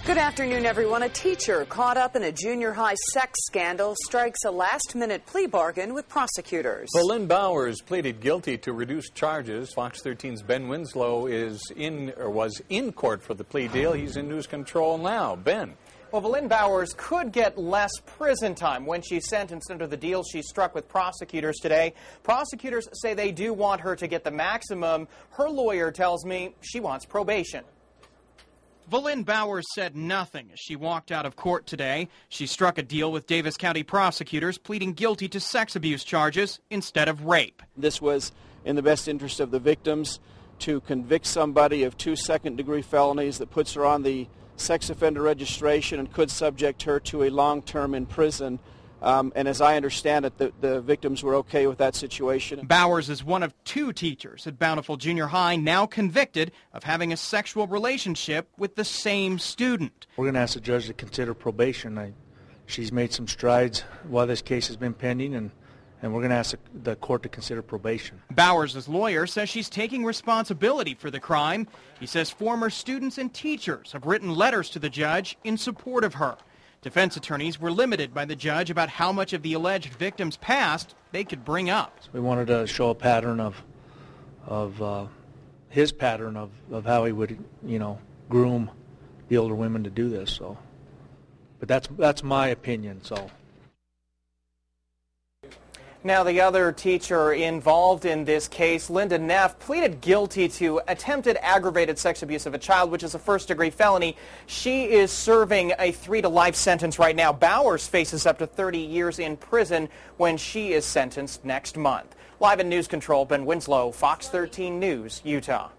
Good afternoon, everyone. A teacher caught up in a junior high sex scandal strikes a last-minute plea bargain with prosecutors. Valynne Bowers pleaded guilty to reduced charges. Fox 13's Ben Winslow was in court for the plea deal. He's in news control now. Ben. Well, Valynne Bowers could get less prison time when she's sentenced under the deal she struck with prosecutors today. Prosecutors say they do want her to get the maximum. Her lawyer tells me she wants probation. Valynne Bowers said nothing as she walked out of court today. She struck a deal with Davis County prosecutors, pleading guilty to sex abuse charges instead of rape. This was in the best interest of the victims to convict somebody of 2 second-degree felonies that puts her on the sex offender registration and could subject her to a long term in prison. And as I understand it, the victims were okay with that situation. Bowers is one of 2 teachers at Bountiful Junior High now convicted of having a sexual relationship with the same student. We're going to ask the judge to consider probation. She's made some strides while this case has been pending, and we're going to ask the court to consider probation. Bowers' lawyer says she's taking responsibility for the crime. He says former students and teachers have written letters to the judge in support of her. Defense attorneys were limited by the judge about how much of the alleged victim's past they could bring up. So we wanted to show a pattern of his pattern of how he would, groom the older women to do this. So, but that's my opinion. So. Now, the other teacher involved in this case, Linda Neff, pleaded guilty to attempted aggravated sex abuse of a child, which is a first-degree felony. She is serving a 3 to life sentence right now. Bowers faces up to 30 years in prison when she is sentenced next month. Live in News Control, Ben Winslow, Fox 13 News, Utah.